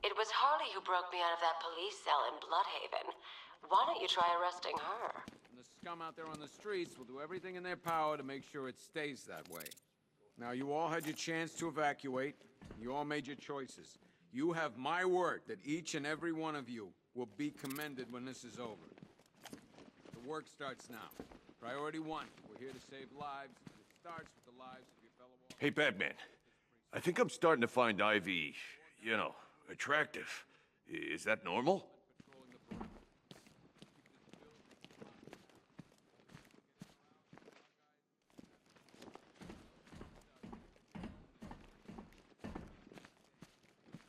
It was Harley who broke me out of that police cell in Bloodhaven. Why don't you try arresting her? And the scum out there on the streets will do everything in their power to make sure it stays that way. Now, you all had your chance to evacuate. You all made your choices. You have my word that each and every one of you will be commended when this is over. The work starts now. Priority 1, we're here to save lives. It starts with the lives of your fellow officers. Hey, Batman. I think I'm starting to find Ivy, you know, attractive. Is that normal?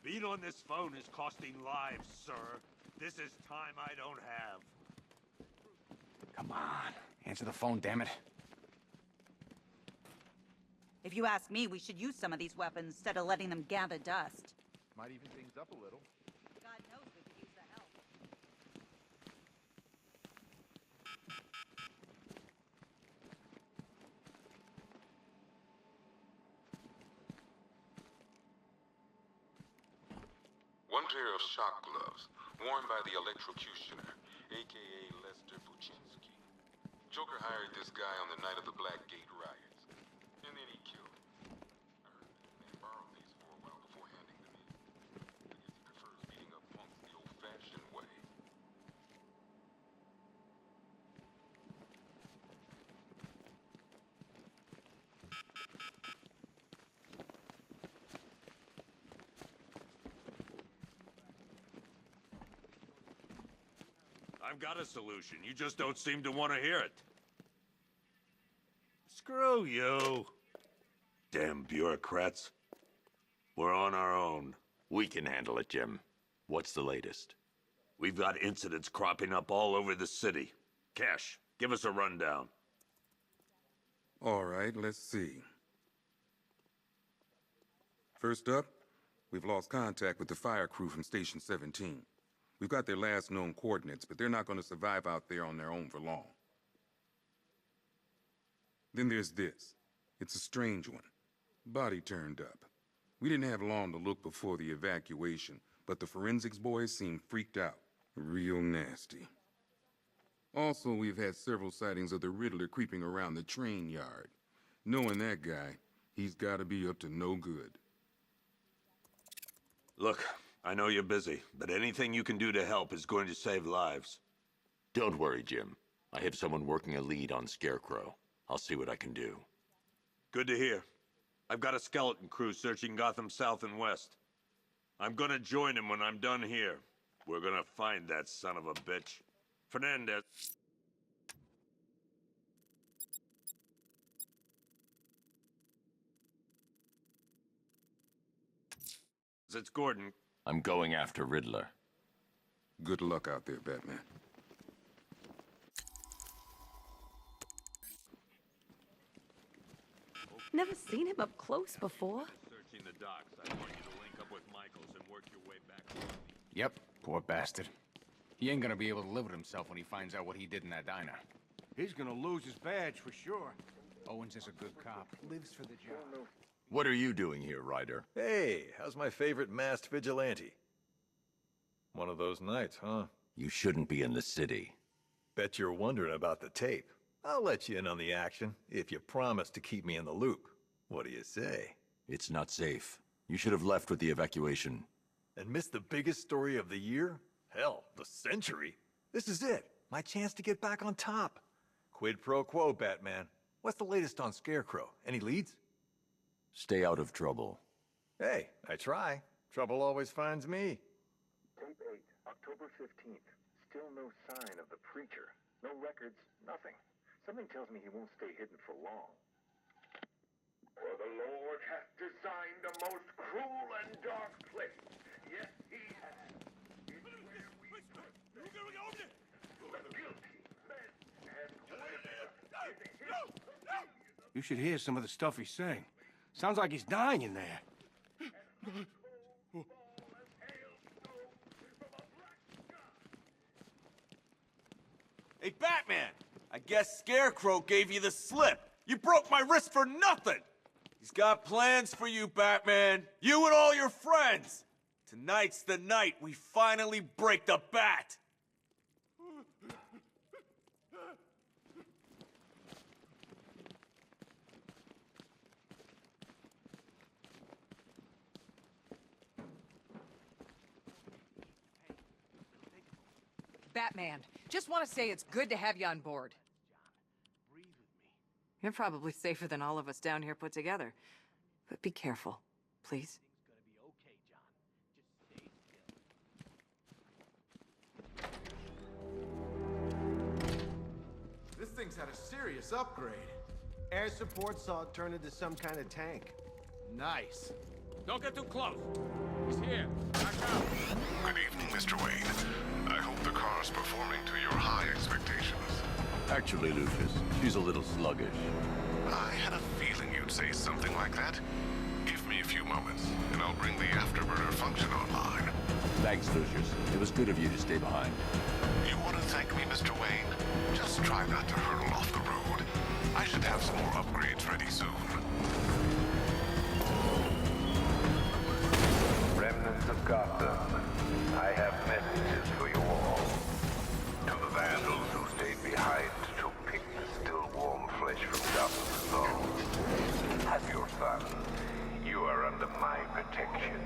Being on this phone is costing lives, sir. This is time I don't have. Come on. Answer the phone, damn it. If you ask me, we should use some of these weapons instead of letting them gather dust. Might even things up a little. God knows we could use the help. One pair of shock gloves, worn by the electrocutioner, a.k.a. Lester Buczynski. Joker hired this guy on the night of the Blackgate riots, and then he killed him. I heard that the man borrowed these for a while before handing them in. I guess he prefers beating up punks the old-fashioned way. I've got a solution. You just don't seem to want to hear it. Screw you. Damn bureaucrats. We're on our own. We can handle it, Jim. What's the latest? We've got incidents cropping up all over the city. Cash, give us a rundown. All right, let's see. First up, we've lost contact with the fire crew from Station 17. We've got their last known coordinates, but they're not going to survive out there on their own for long. Then there's this. It's a strange one. Body turned up. We didn't have long to look before the evacuation, but the forensics boys seemed freaked out. Real nasty. Also, we've had several sightings of the Riddler creeping around the train yard. Knowing that guy, he's got to be up to no good. Look, I know you're busy, but anything you can do to help is going to save lives. Don't worry, Jim. I have someone working a lead on Scarecrow. I'll see what I can do. Good to hear. I've got a skeleton crew searching Gotham South and West. I'm gonna join him when I'm done here. We're gonna find that son of a bitch. Fernandez. It's Gordon. I'm going after Riddler. Good luck out there, Batman. Never seen him up close before. Searching the docks. I want you to link up with Michaels and work your way back. Yep, poor bastard. He ain't gonna be able to live with himself when he finds out what he did in that diner. He's gonna lose his badge for sure. Owens is a good cop. Lives for the job. What are you doing here, Ryder? Hey, how's my favorite masked vigilante? One of those nights, huh? You shouldn't be in the city. Bet you're wondering about the tape. I'll let you in on the action, if you promise to keep me in the loop. What do you say? It's not safe. You should have left with the evacuation. And missed the biggest story of the year? Hell, the century. This is it. My chance to get back on top. Quid pro quo, Batman. What's the latest on Scarecrow? Any leads? Stay out of trouble. Hey, I try. Trouble always finds me. Tape 8, October 15th. Still no sign of the preacher. No records, nothing. Something tells me he won't stay hidden for long. For the Lord hath designed a most cruel and dark place. Yes, he has. It's where we put the guilty men and women. You should hear some of the stuff he's saying. Sounds like he's dying in there. Hey, Batman! I guess Scarecrow gave you the slip. You broke my wrist for nothing! He's got plans for you, Batman. You and all your friends. Tonight's the night we finally break the bat! Batman, just want to say it's good to have you on board. You're probably safer than all of us down here put together. But be careful, please. This thing's had a serious upgrade. Air support saw it turn into some kind of tank. Nice. Don't get too close. He's here. Back out. Good evening, Mr. Wayne. I hope the car's performing to your high expectations. Actually, Lucas, she's a little sluggish. I had a feeling you'd say something like that. Give me a few moments, and I'll bring the afterburner function online. Thanks, Lucius. It was good of you to stay behind. You want to thank me, Mr. Wayne? Just try not to hurtle off the road. I should have some more upgrades ready soon. Remnants of Gotham, I have messages for you all. To the vandals who stayed behind to pick the still warm flesh from Gotham's bones. Have your fun. You are under my protection.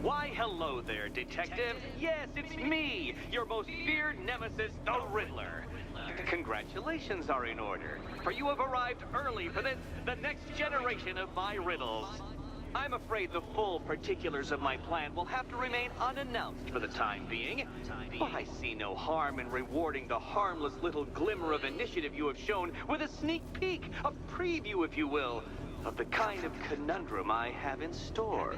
Why, hello there, Detective. Yes, it's me, your most feared nemesis, the Riddler. Congratulations are in order, for you have arrived early for the next generation of my riddles. I'm afraid the full particulars of my plan will have to remain unannounced for the time being. But I see no harm in rewarding the harmless little glimmer of initiative you have shown with a sneak peek, a preview, if you will, of the kind of conundrum I have in store.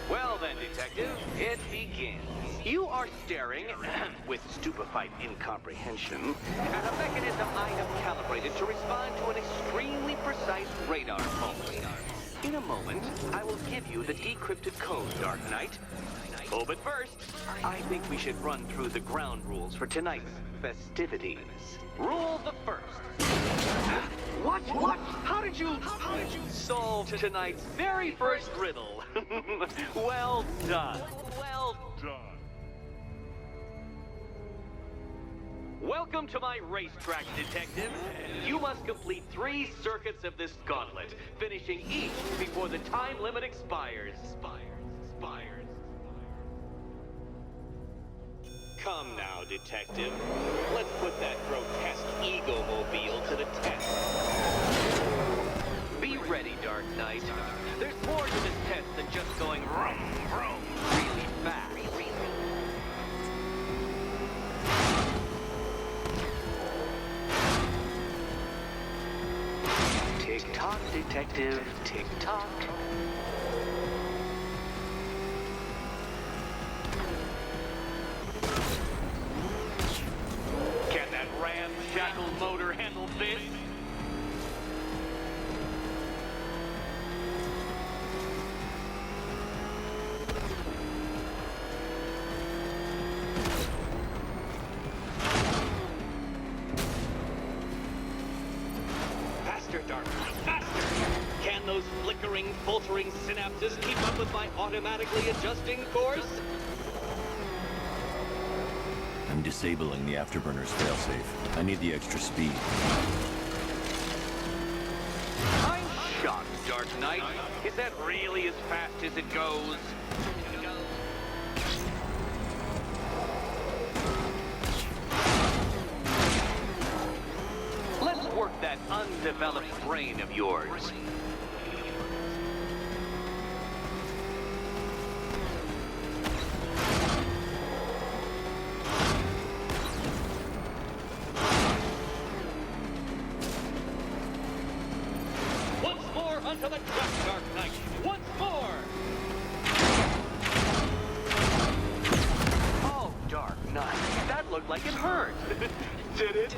Well then, Detective, it begins. You are staring, with stupefied incomprehension, at a mechanism I have calibrated to respond to an extremely precise radar pulse. In a moment, I will give you the decrypted code, Dark Knight. Oh, but first, I think we should run through the ground rules for tonight's festivities. Rule the first. What? How did you solve tonight's very first riddle? Well done. Well done. Welcome to my racetrack, Detective. You must complete 3 circuits of this gauntlet, finishing each before the time limit expires. Come now, Detective. Let's put that grotesque ego-mobile to the test. Be ready, Dark Knight. There's more to this test than just going vroom, vroom, really fast. Tick-tock, Detective. Tick-tock. Can that ramshackle motor handle this? Faster, Dark Knight, faster! Can those flickering, faltering synapses keep up with my automatically adjusting course? I'm disabling the afterburner's failsafe. I need the extra speed. I'm shocked, Dark Knight. Is that really as fast as it goes? Let's work that undeveloped brain of yours. Once more onto the track, Dark Knight. Once more! Oh, Dark Knight, that looked like it hurt. Did it?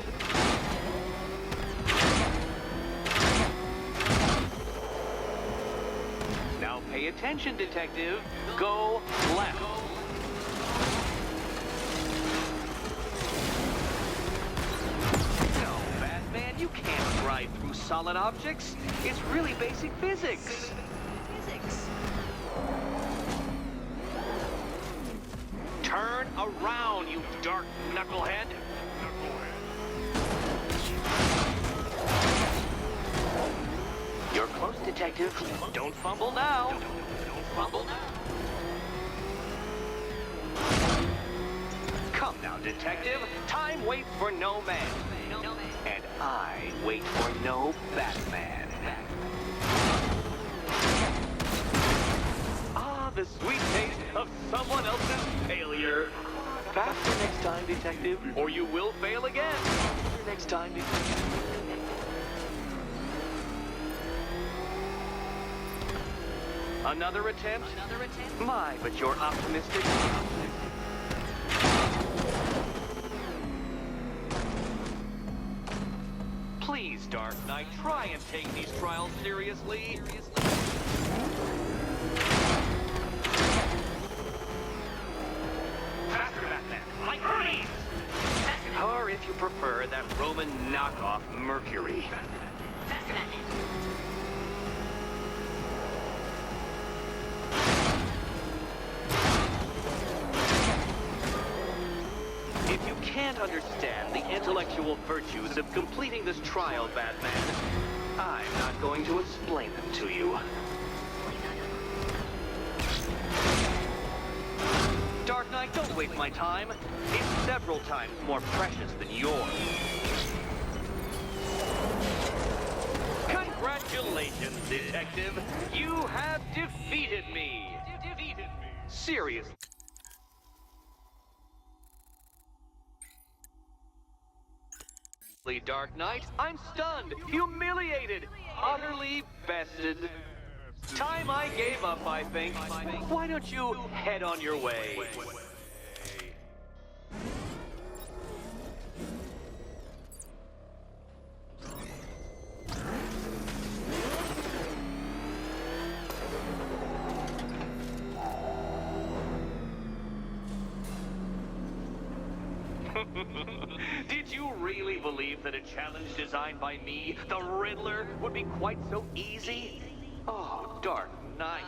Now pay Pay attention, detective. Go left. No, Batman, you can't ride through solid objects. It's really basic physics. Turn around, you dark knucklehead. You're close, detective. Don't fumble now. Don't fumble now. Come now, detective. Time waits for no man. And I wait for no Batman. Ah, the sweet taste of someone else's failure. Faster next time, detective, or you will fail again. Next time, detective. Another attempt? My, but you're optimistic. Please, Dark Knight, try and take these trials seriously. Faster, Batman! Like Hermes! Or if you prefer, that Roman knockoff Mercury. If you can't understand the intellectual virtues of completing this trial, Batman, I'm not going to explain them to you. Dark Knight, don't waste my time. It's several times more precious than yours. Congratulations, detective. You have defeated me. Seriously. Dark Knight, I'm stunned, humiliated, utterly bested. Time I gave up, I think. Why don't you head on your way? Did you really believe that a challenge designed by me, the Riddler, would be quite so easy? Oh, Dark Knight.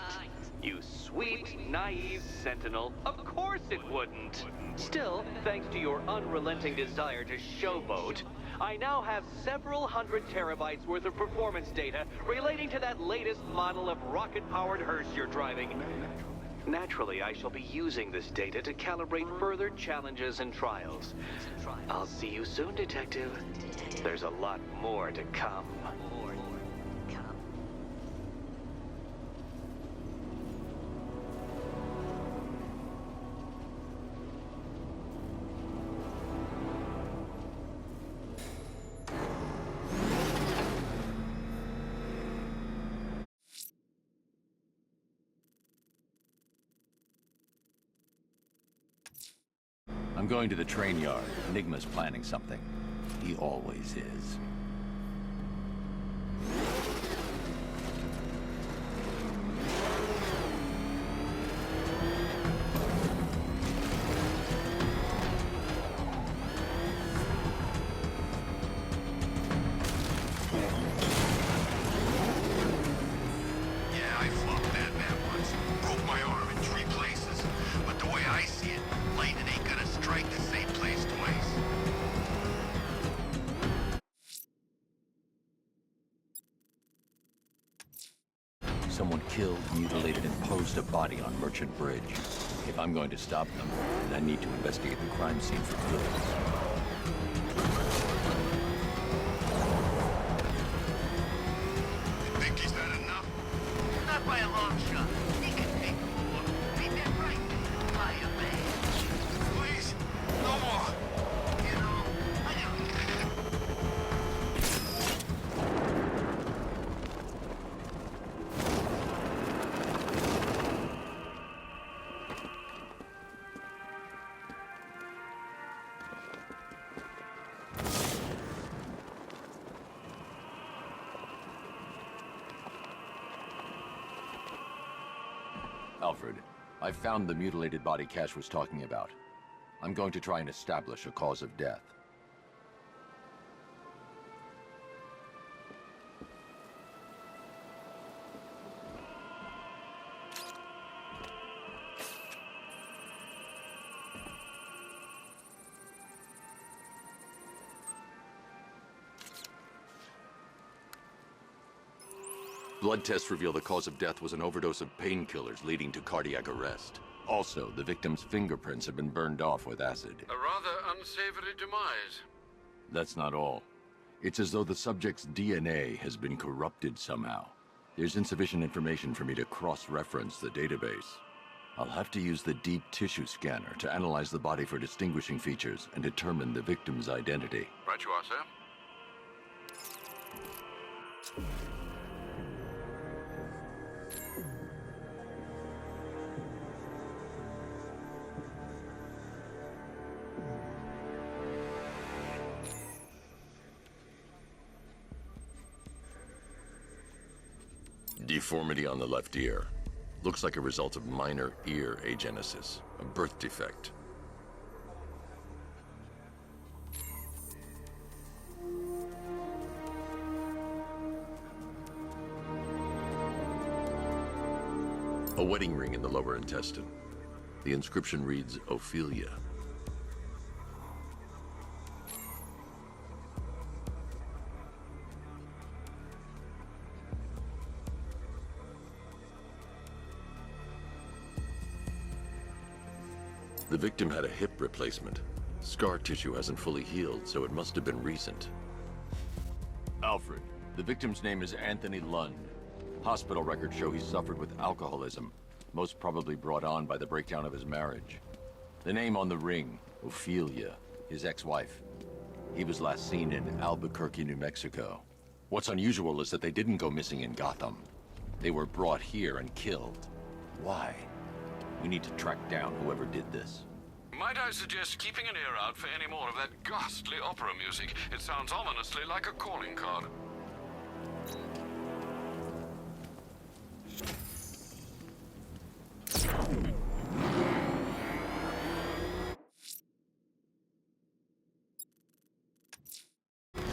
You sweet, naive sentinel. Of course it wouldn't. Still, thanks to your unrelenting desire to showboat, I now have several hundred terabytes worth of performance data relating to that latest model of rocket-powered hearse you're driving. Naturally, I shall be using this data to calibrate further challenges and trials. I'll see you soon, detective. There's a lot more to come. I'm going to the train yard. Enigma's planning something. He always is. Yeah, I fought Batman once. Broke my arm in 3 places. But the way I see it, lightning ain't gonna strike the same place twice. Someone killed, mutilated, and posed a body on Merchant Bridge. If I'm going to stop them, then I need to investigate the crime scene for good. Think he's had enough? Not by a long shot. He can take more. Ain't that right? By a man. Please, no more. You know, I don't... Alfred, I found the mutilated body Cash was talking about. I'm going to try and establish a cause of death. Blood tests reveal the cause of death was an overdose of painkillers leading to cardiac arrest. Also, the victim's fingerprints have been burned off with acid. A rather unsavory demise. That's not all. It's as though the subject's DNA has been corrupted somehow. There's insufficient information for me to cross-reference the database. I'll have to use the deep tissue scanner to analyze the body for distinguishing features and determine the victim's identity. Right you are, sir. Deformity on the left ear. Looks like a result of minor ear agenesis, a birth defect. A wedding ring in the lower intestine. The inscription reads, Ophelia. The victim had a hip replacement. Scar tissue hasn't fully healed, so it must have been recent. Alfred, the victim's name is Anthony Lund. Hospital records show he suffered with alcoholism, most probably brought on by the breakdown of his marriage. The name on the ring, Ophelia, his ex-wife. He was last seen in Albuquerque, New Mexico. What's unusual is that they didn't go missing in Gotham. They were brought here and killed. Why? We need to track down whoever did this. Might I suggest keeping an ear out for any more of that ghastly opera music? It sounds ominously like a calling card.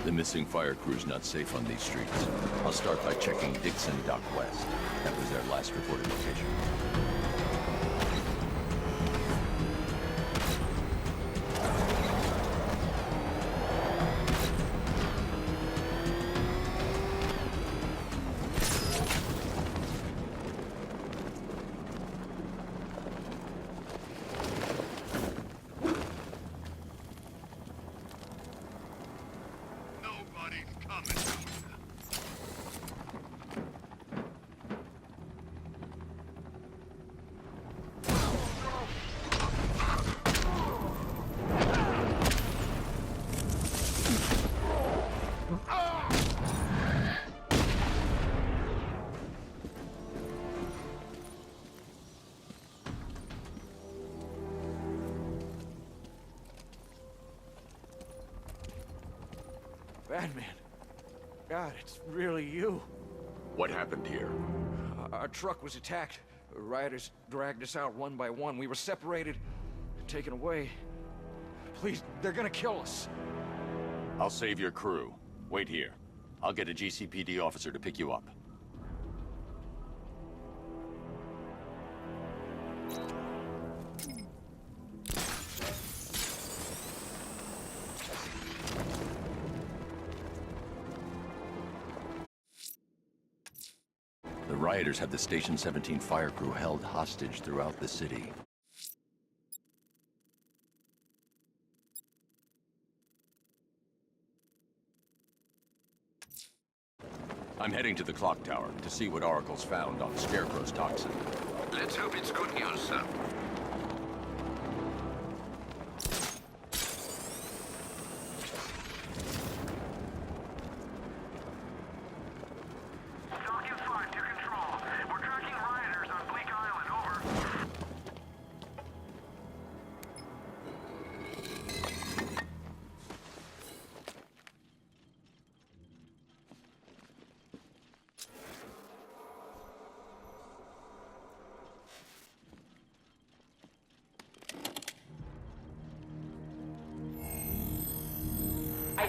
The missing fire crew's not safe on these streets. I'll start by checking Dixon Dock West. That was their last reported location. Batman. God, it's really you. What happened here? Our truck was attacked. Rioters dragged us out one by one. We were separated and taken away. Please, they're gonna kill us. I'll save your crew. Wait here. I'll get a GCPD officer to pick you up. The rioters have the Station 17 fire crew held hostage throughout the city. I'm heading to the clock tower to see what Oracle's found on Scarecrow's toxin. Let's hope it's good news, sir.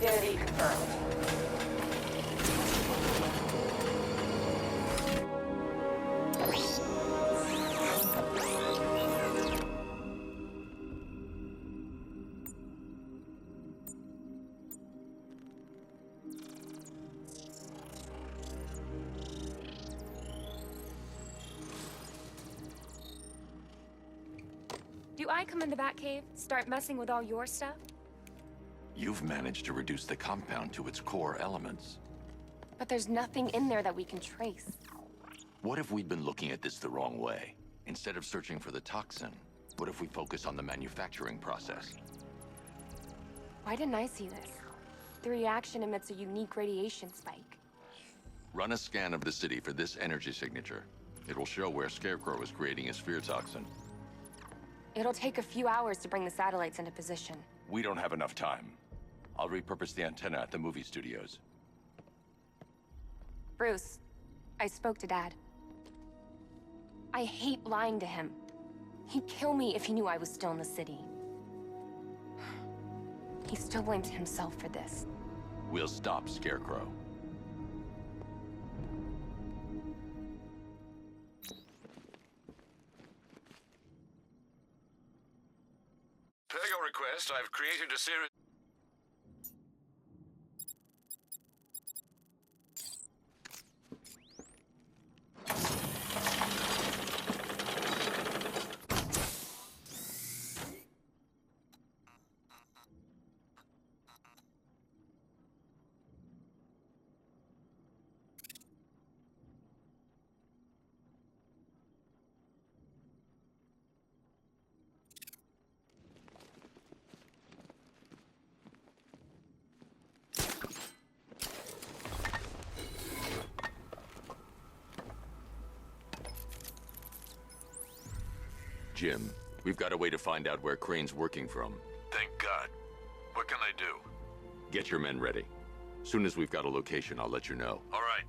Identity confirmed. Do I come in the Batcave, start messing with all your stuff? You've managed to reduce the compound to its core elements. But there's nothing in there that we can trace. What if we'd been looking at this the wrong way? Instead of searching for the toxin, what if we focus on the manufacturing process? Why didn't I see this? The reaction emits a unique radiation spike. Run a scan of the city for this energy signature. It will show where Scarecrow is creating his fear toxin. It'll take a few hours to bring the satellites into position. We don't have enough time. I'll repurpose the antenna at the movie studios. Bruce, I spoke to Dad. I hate lying to him. He'd kill me if he knew I was still in the city. He still blames himself for this. We'll stop Scarecrow. Per your request, I've created a series... Jim, we've got a way to find out where Crane's working from. Thank God. What can I do? Get your men ready. Soon as we've got a location, I'll let you know. All right.